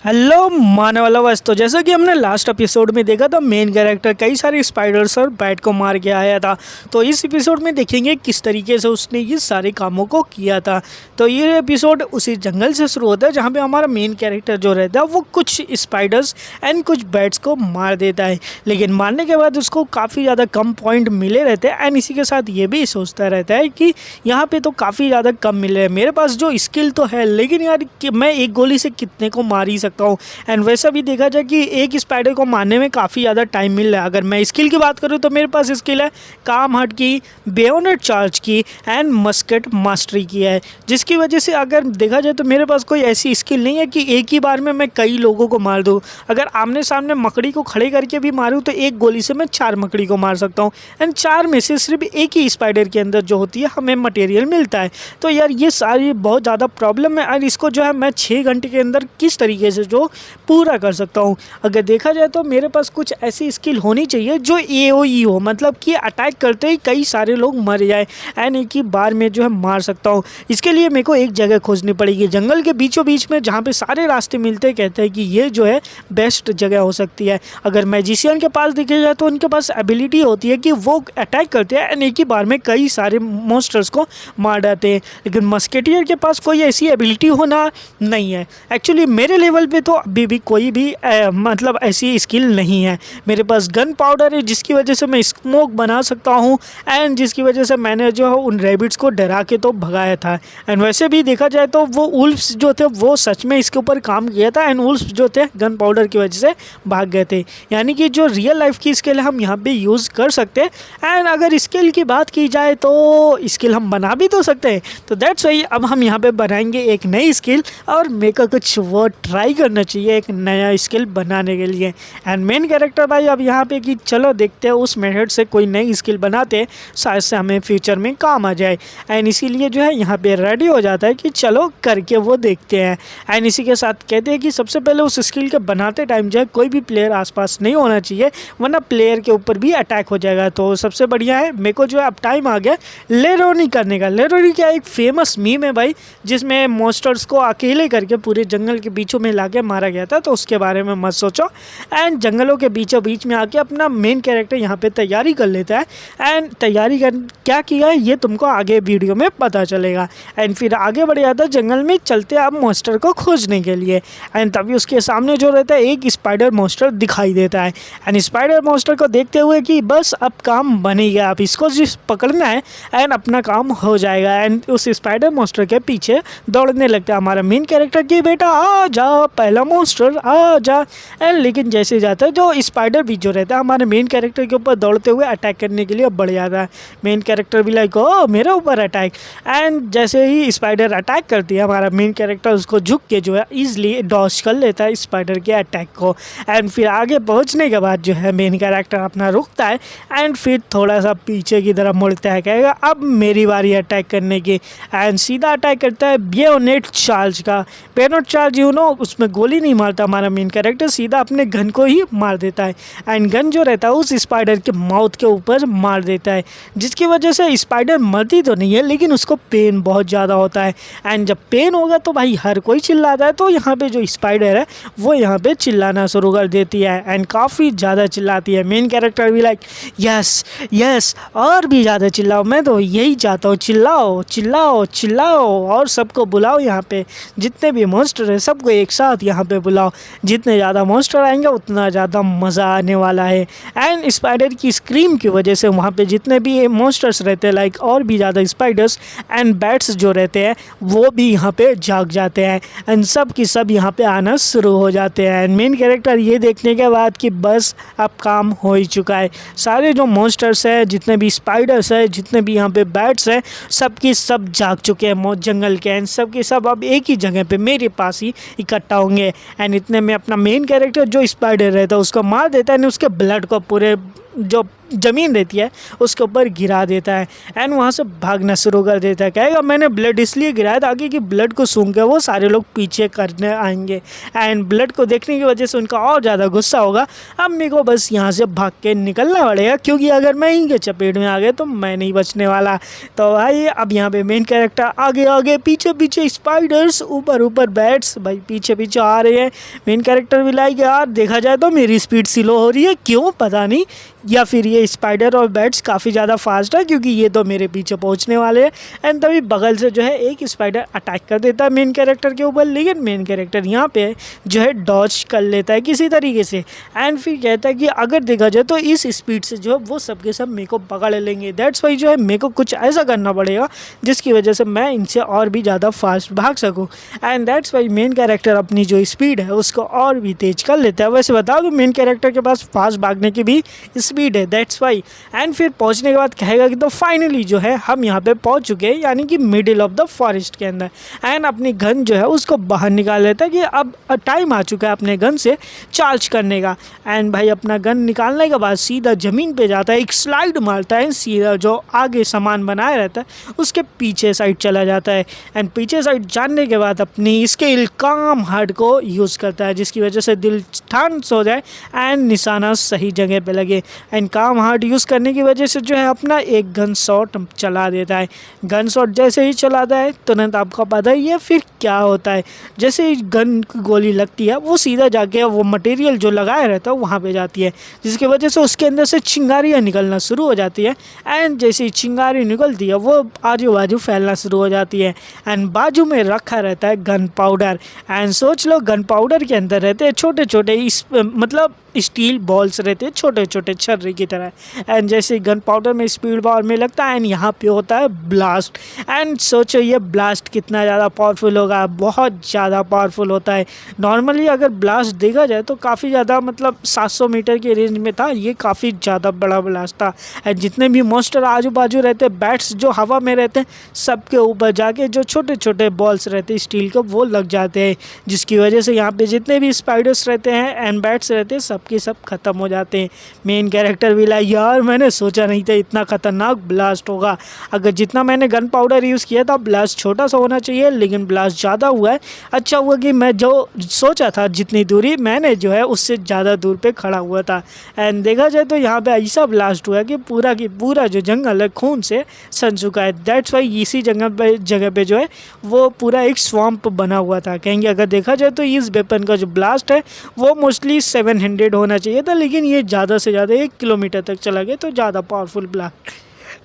Hello मानव lovers. तो जैसा कि हमने लास्ट एपिसोड में देखा था, मेन कैरेक्टर कई सारे स्पाइडर्स और बैट को मार के आया था। तो इस एपिसोड में देखेंगे किस तरीके से उसने ये सारे कामों को किया था। तो ये एपिसोड उसी जंगल से शुरू होता है जहाँ पे हमारा मेन कैरेक्टर जो रहता है वो कुछ स्पाइडर्स एंड कुछ बैट्स को मार देता है, लेकिन मारने के बाद उसको काफ़ी ज़्यादा कम पॉइंट मिले रहते हैं। एंड इसी के साथ ये भी सोचता रहता है कि यहाँ पे तो काफ़ी ज़्यादा कम मिल रहे हैं, मेरे पास जो स्किल तो है लेकिन यार कि मैं एक गोली से कितने को मार ही सकता हूँ। एंड वैसा भी देखा जाए कि एक स्पाइडर को मारने में काफ़ी ज़्यादा टाइम मिल रहा है। अगर मैं स्किल की बात करूँ तो मेरे पास स्किल है काम हट की, बेयोनेट चार्ज की एंड मस्केट मास्टरी की है, जिसकी वजह से अगर देखा जाए तो मेरे पास कोई ऐसी स्किल नहीं है कि एक ही बार में मैं कई लोगों को मार दूँ। अगर आमने सामने मकड़ी को खड़े करके भी मारूँ तो एक गोली से मैं 4 मकड़ी को मार सकता हूँ। एंड 4 में से सिर्फ एक ही स्पाइडर के अंदर जो होती है हमें मटेरियल मिलता है। तो यार ये सारी बहुत ज़्यादा प्रॉब्लम है और इसको जो है मैं 6 घंटे के अंदर किस तरीके से जो पूरा कर सकता हूँ। अगर देखा जाए तो मेरे पास कुछ ऐसी स्किल होनी चाहिए जो AOE हो, मतलब कि अटैक करते ही कई सारे लोग मर जाए एंड एक ही बार में जो है मार सकता हूँ। इसके लिए मेरे को एक जगह खोजनी पड़ेगी जंगल के बीचों बीच में, जहाँ पे सारे रास्ते मिलते कहते हैं कि ये जो है बेस्ट जगह हो सकती है। अगर मैजिशियन के पास देखे जाए तो उनके पास एबिलिटी होती है कि वो अटैक करते हैं एंड एक ही बार में कई सारे मॉन्स्टर्स को मार डालते हैं, लेकिन मस्केटियर के पास कोई ऐसी एबिलिटी होना नहीं है। एक्चुअली मेरे लेवल पे तो अभी भी कोई भी मतलब ऐसी स्किल नहीं है। मेरे पास गन पाउडर है जिसकी वजह से मैं स्मोक बना सकता हूँ एंड जिसकी वजह से मैंने जो है उन रैबिट्स को डरा के तो भगाया था। एंड वैसे भी देखा जाए तो वो वुल्फ्स जो थे वो सच में इसके ऊपर काम किया था एंड वुल्फ्स जो थे गन पाउडर की वजह से भाग गए थे। यानी कि जो रियल लाइफ की स्किल है हम यहाँ पे यूज़ कर सकते हैं। एंड अगर स्किल की बात की जाए तो स्किल हम बना भी तो सकते हैं। तो दैट्स वाई अब हम यहाँ पे बनाएंगे एक नई स्किल और मेरे को कुछ वो ट्राई करना चाहिए एक नया स्किल बनाने के लिए। एंड मेन कैरेक्टर भाई अब यहाँ पे कि चलो देखते हैं उस मेथड से कोई नई स्किल बनाते, शायद से हमें फ्यूचर में काम आ जाए। एंड इसीलिए जो है यहाँ पे रेडी हो जाता है कि चलो करके वो देखते हैं। एंड इसी के साथ कहते हैं कि सबसे पहले उस स्किल के बनाते टाइम जो है कोई भी प्लेयर आसपास नहीं होना चाहिए, वरना प्लेयर के ऊपर भी अटैक हो जाएगा। तो सबसे बढ़िया है मेरे को जो है अब टाइम आ गया लेरोनी करने का। लेरोनी क्या एक फेमस मीम है भाई, जिसमें मॉन्स्टर्स को अकेले करके पूरे जंगल के बीचों में लाके मारा गया था। तो उसके बारे में मत सोचो। एंड जंगलों के बीचों बीच में आके अपना मेन कैरेक्टर यहाँ पे तैयारी कर लेता है एंड तैयारी कर क्या किया है ये तुमको आगे वीडियो में पता चलेगा। एंड फिर आगे बढ़ जाता है जंगल में चलते आप मॉन्स्टर को खोजने के लिए। एंड तभी उसके सामने जो रहता है एक स्पाइडर मॉन्स्टर दिखाई देता है। एंड स्पाइडर मॉन्स्टर को देखते हुए कि बस अब काम बन ही गया, आप इसको जिस पकड़ना है एंड अपना काम हो जाएगा। एंड उस स्पाइडर मॉन्स्टर के पीछे दौड़ने लगता है हमारा मेन कैरेक्टर कि बेटा आ जा, पहला मॉन्स्टर आ जा। एंड लेकिन जैसे जाता है जो स्पाइडर भी जो रहता है हमारे मेन कैरेक्टर के ऊपर दौड़ते हुए अटैक करने के लिए बढ़ जाता है। मेन कैरेक्टर भी लाइक ओ मेरे ऊपर अटैक। एंड जैसे ही स्पाइडर अटैक करती है हमारा मेन कैरेक्टर उसको झुक के जो है ईजिली डॉज कर लेता है स्पाइडर के अटैक को। एंड फिर आगे पहुंचने के बाद जो है मेन कैरेक्टर अपना रुकता है एंड फिर थोड़ा सा पीछे की तरफ मुड़ता है, कहेगा अब मेरी बारी अटैक करने की। एंड सीधा अटैक करता है बेयोनेट चार्ज का। बेयोनेट चार्ज यू नो उसमें गोली नहीं मारता हमारा मेन कैरेक्टर, सीधा अपने गन को ही मार देता है। एंड गन जो रहता है उस स्पाइडर के माउथ के ऊपर मार देता है, जिसकी वजह से स्पाइडर मरती तो नहीं है लेकिन उसको पेन बहुत ज़्यादा होता है। एंड जब पेन होगा तो भाई हर कोई चिल्लाता है, तो यहाँ पे जो स्पाइडर है वो यहाँ पे चिल्लाना शुरू कर देती है एंड काफ़ी ज़्यादा चिल्लाती है। मेन कैरेक्टर भी लाइक यस यस और भी ज़्यादा चिल्लाओ, मैं तो यही चाहता हूँ, चिल्लाओ चिल्लाओ चिल्लाओ और सबको बुलाओ, यहाँ पे जितने भी मॉन्स्टर है सबको एक साथ यहाँ पे बुलाओ। जितने ज़्यादा मॉन्स्टर आएंगे उतना ज़्यादा मज़ा आने वाला है। एंड स्पाइडर की स्क्रीम की वजह से वहाँ पे जितने भी मॉन्स्टर्स रहते हैं लाइक और भी ज़्यादा स्पाइडर्स एंड बैट्स जो रहते हैं वो भी यहाँ पे जाग जाते हैं एंड सब की सब यहाँ पे आना शुरू हो जाते हैं। एंड मेन कैरेक्टर ये देखने के बाद कि बस अब काम हो ही चुका है, सारे जो मॉन्स्टर्स है जितने भी स्पाइडर्स है जितने भी यहाँ पे बैट्स हैं सब की सब जाग चुके हैं जंगल के। एंड सब के सब अब एक ही जगह पे मेरे पास ही इकट्ठा होंगे। एंड इतने में अपना मेन कैरेक्टर जो स्पाइडर रहता है उसको मार देता है एंड उसके ब्लड को पूरे जो ज़मीन रहती है उसके ऊपर गिरा देता है एंड वहाँ से भागना शुरू कर देता है। कहेगा मैंने ब्लड इसलिए गिराया ताकि कि ब्लड को सूंघ के वो सारे लोग पीछे करने आएंगे एंड ब्लड को देखने की वजह से उनका और ज़्यादा गुस्सा होगा। अब मेरे को बस यहाँ से भाग के निकलना पड़ेगा क्योंकि अगर मैं इनके चपेट में आ गया तो मैं नहीं बचने वाला। तो भाई अब यहाँ पे मेन कैरेक्टर आगे आगे पीछे पीछे स्पाइडर्स ऊपर ऊपर बैट्स भाई पीछे पीछे आ रहे हैं। मेन कैरेक्टर भी लाइक यार देखा जाए तो मेरी स्पीड स्लो हो रही है, क्यों पता नहीं, या फिर ये स्पाइडर और बैट्स काफ़ी ज़्यादा फास्ट है क्योंकि ये तो मेरे पीछे पहुंचने वाले हैं। एंड तभी बगल से जो है एक स्पाइडर अटैक कर देता है मेन कैरेक्टर के ऊपर, लेकिन मेन कैरेक्टर यहाँ पे जो है डॉज कर लेता है किसी तरीके से एंड फिर कहता है कि अगर देखा जाए तो इस स्पीड से जो है वो सबके सब मेरे को पकड़ लेंगे। दैट्स वाई जो है मेरे को कुछ ऐसा करना पड़ेगा जिसकी वजह से मैं इनसे और भी ज़्यादा फास्ट भाग सकूँ and that's why main character अपनी जो स्पीड है उसको और भी तेज कर लेता है। वैसे बता दो मेन कैरेक्टर के पास फास्ट भागने की भी स्पीड है, दैट्स वाई। एंड फिर पहुंचने के बाद कहेगा कि तो फाइनली जो है हम यहाँ पे पहुंच चुके हैं यानी कि मिडिल ऑफ द फॉरेस्ट के अंदर एंड अपनी गन जो है उसको बाहर निकाल लेता है कि अब टाइम आ चुका है अपने गन से चार्ज करने का। एंड भाई अपना गन निकालने के बाद सीधा ज़मीन पे जाता है, एक स्लाइड मारता है, सीधा जो आगे सामान बनाया रहता है उसके पीछे साइड चला जाता है एंड पीछे साइड जाने के बाद अपनी स्किल काम हार्ट को यूज़ करता है जिसकी वजह से दिल ठान सो जाए एंड निशाना सही जगह पे लगे एंड काम हार्ट यूज़ करने की वजह से जो है अपना एक गन शॉट चला देता है। गन शॉट जैसे ही चलाता है तुरंत आपको पता ही है फिर क्या होता है, जैसे ही गन की गोली लगती है वो सीधा जाके वो मटेरियल जो लगाया रहता है वहाँ पे जाती है जिसकी वजह से उसके अंदर से चिंगारियाँ निकलना शुरू हो जाती है एंड जैसे ही चिंगारी निकलती है वो आजू बाजू फैलना शुरू हो जाती है एंड बाजू में रखा रहता है गन पाउडर एंड सोच लो गन पाउडर के अंदर रहते हैं छोटे छोटे मतलब स्टील बॉल्स रहते हैं छोटे छोटे छर्रे की तरह एंड जैसे गन पाउडर में स्पीड पावर में लगता है एंड यहाँ पे होता है ब्लास्ट एंड सोचो ये ब्लास्ट कितना ज़्यादा पावरफुल होगा, बहुत ज़्यादा पावरफुल होता है। नॉर्मली अगर ब्लास्ट देखा जाए तो काफ़ी ज़्यादा मतलब 700 मीटर के रेंज में था, ये काफ़ी ज़्यादा बड़ा ब्लास्ट था एंड जितने भी मॉन्स्टर आजू बाजू रहते हैं बैट्स जो हवा में रहते हैं सबके ऊपर जाके जो छोटे छोटे बॉल्स रहते हैं स्टील के वो लग जाते हैं जिसकी वजह से यहाँ पे जितने भी स्पाइडर्स रहते हैं एंड बैट्स रहते हैं सबके सब ख़त्म हो जाते हैं। मेन कैरेक्टर भी लाइक यार मैंने सोचा नहीं था इतना ख़तरनाक ब्लास्ट होगा, अगर जितना मैंने गन पाउडर यूज़ किया था ब्लास्ट छोटा सा होना चाहिए लेकिन ब्लास्ट ज़्यादा हुआ है। अच्छा हुआ कि मैं जो सोचा था जितनी दूरी मैंने जो है उससे ज़्यादा दूर पे खड़ा हुआ था एंड देखा जाए तो यहाँ पे ऐसा ब्लास्ट हुआ कि पूरा की पूरा जो जंगल है खून से सन चुका है। दैट्स वाई इसी जगह पे जो है वो पूरा एक स्वैम्प बना हुआ था। कहेंगे अगर देखा जाए तो इस वेपन का जो ब्लास्ट है वो मोस्टली 700 होना चाहिए था लेकिन ये ज़्यादा से ज़्यादा 1 किलोमीटर तक चला गया तो ज़्यादा पावरफुल ब्लास्ट।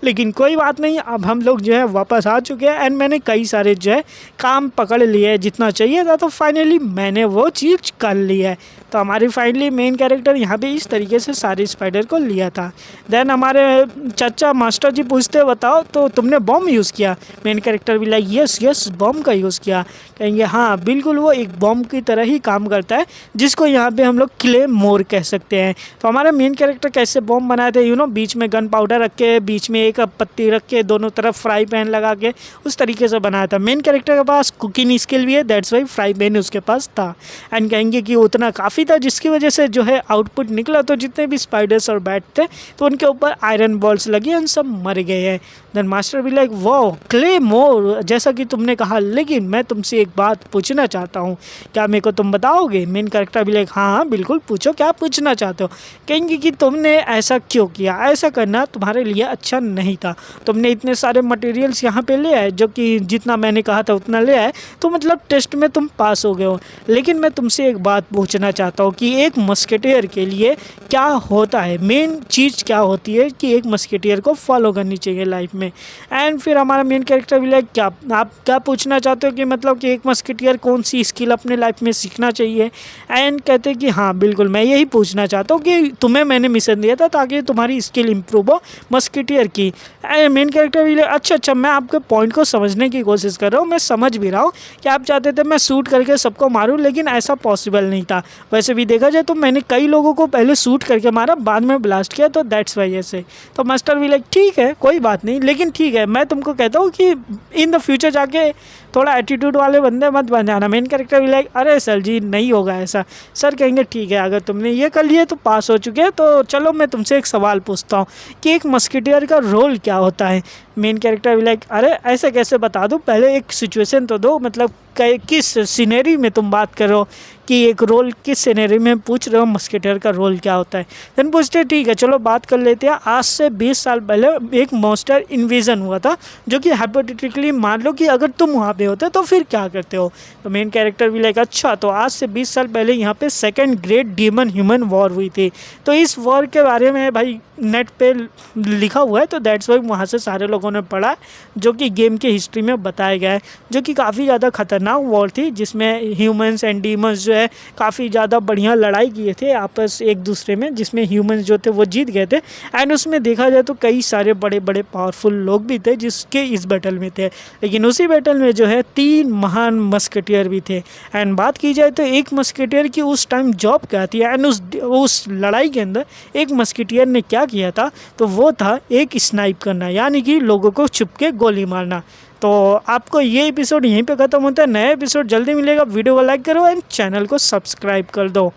लेकिन कोई बात नहीं, अब हम लोग जो है वापस आ चुके हैं एंड मैंने कई सारे जो है काम पकड़ लिए जितना चाहिए था तो फाइनली मैंने वो चीज़ कर ली है। तो हमारी फाइनली मेन कैरेक्टर यहाँ पे इस तरीके से सारे स्पाइडर को लिया था। देन हमारे चाचा मास्टर जी पूछते बताओ तो तुमने बॉम्ब यूज़ किया? मेन कैरेक्टर भी लाइक यस यस बॉम्ब का यूज़ किया। कहेंगे हाँ बिल्कुल वो एक बॉम्ब की तरह ही काम करता है जिसको यहाँ पे हम लोग क्ले मोर कह सकते हैं। तो हमारा मेन कैरेक्टर कैसे बॉम्ब बनाए थे बीच में गन पाउडर रख के बीच में एक पत्ती रख के दोनों तरफ फ्राई पैन लगा के उस तरीके से बनाया था। मेन कैरेक्टर के पास कुकिंग स्किल भी है दैट्स वाई फ्राई पैन उसके पास था एंड कहेंगे कि उतना काफ़ी था जिसकी वजह से जो है आउटपुट निकला तो जितने भी स्पाइडर्स और बैट थे तो उनके ऊपर आयरन बॉल्स लगी एंड सब मर गए हैं। देन मास्टर भी लाइक वो क्ले मोर जैसा कि तुमने कहा लेकिन मैं तुमसे एक बात पूछना चाहता हूँ, क्या मेरे को तुम बताओगे? मेन कैरेक्टर भी लाइक हाँ बिल्कुल पूछो क्या पूछना चाहते हो। कहेंगे कि तुमने ऐसा क्यों किया, ऐसा करना तुम्हारे लिए अच्छा नहीं था, तुमने इतने सारे मटेरियल्स यहाँ पे ले आए जो कि जितना मैंने कहा था उतना ले आए तो मतलब टेस्ट में तुम पास हो गए हो। लेकिन मैं तुमसे एक बात पूछना चाहता हूँ कि एक मस्केटियर के लिए क्या होता है, मेन चीज़ क्या होती है कि एक मस्केटियर को फॉलो करनी चाहिए लाइफ में। एंड फिर हमारा मेन कैरेक्टर भी लाइक क्या आप क्या पूछना चाहते हो कि मतलब कि एक मस्केटियर कौन सी स्किल अपने लाइफ में सीखना चाहिए? एंड कहते हैं कि हाँ बिल्कुल मैं यही पूछना चाहता हूँ कि तुम्हें मैंने मिशन दिया था ताकि तुम्हारी स्किल इम्प्रूव हो मस्केटियर की। मेन कैरेक्टर भी अच्छा मैं आपके पॉइंट को समझने की कोशिश कर रहा हूँ, मैं समझ भी रहा हूँ कि आप चाहते थे मैं शूट करके सबको मारूँ लेकिन ऐसा पॉसिबल नहीं था। वैसे भी देखा जाए तो मैंने कई लोगों को पहले शूट करके मारा बाद में ब्लास्ट किया तो दैट्स वाई से। तो मास्टर भी लाइक ठीक है कोई बात नहीं लेकिन ठीक है मैं तुमको कहता हूँ कि इन द फ्यूचर जाके थोड़ा एटीट्यूड वाले बंदे मत बन जाना। मेन कैरेक्टर भी लाइक अरे सर जी नहीं होगा ऐसा। सर कहेंगे ठीक है अगर तुमने ये कर लिया तो पास हो चुके हैं, तो चलो मैं तुमसे एक सवाल पूछता हूँ कि एक मस्केटियर का रोल क्या होता है। मेन कैरेक्टर भी लाइक अरे ऐसे कैसे बता दूँ, पहले एक सिचुएशन तो दो, मतलब किस सिनेरी में तुम बात कर रहे हो कि एक रोल किस सिनेरी में पूछ रहे हो मस्केटियर का रोल क्या होता है। देन पूछते ठीक है चलो बात कर लेते हैं। आज से 20 साल पहले एक मॉन्स्टर इन्वेजन हुआ था, जो कि हाइपोथेटिकली मान लो कि अगर तुम वहाँ पे होते तो फिर क्या करते हो। तो मेन कैरेक्टर भी लाइक अच्छा तो आज से 20 साल पहले यहाँ पे second great demon human war हुई थी। तो इस वॉर के बारे में भाई नेट पे लिखा हुआ है, तो दैट्स वाई वहाँ से सारे लोगों ने पढ़ा है, जो कि गेम की हिस्ट्री में बताया गया है, जो कि काफ़ी ज़्यादा खतरनाक वॉर थी, जिसमें ह्यूमंस एंड डीमंस जो है काफ़ी ज़्यादा बढ़िया लड़ाई किए थे आपस एक दूसरे में, जिसमें ह्यूमंस जो थे वो जीत गए थे। एंड उसमें देखा जाए तो कई सारे बड़े बड़े पावरफुल लोग भी थे जिसके इस बैटल में थे, लेकिन उसी बैटल में जो है 3 महान मस्केटियर भी थे। एंड बात की जाए तो एक मस्केटियर की उस टाइम जॉब क्या थी, एंड उस लड़ाई के अंदर एक मस्केटियर ने क्या किया था, तो वो था एक स्नाइप करना, यानी कि लोगों को छुप के गोली मारना। तो आपको ये एपिसोड यहीं पे ख़त्म होता है। नया एपिसोड जल्दी मिलेगा। वीडियो को लाइक करो एंड चैनल को सब्सक्राइब कर दो।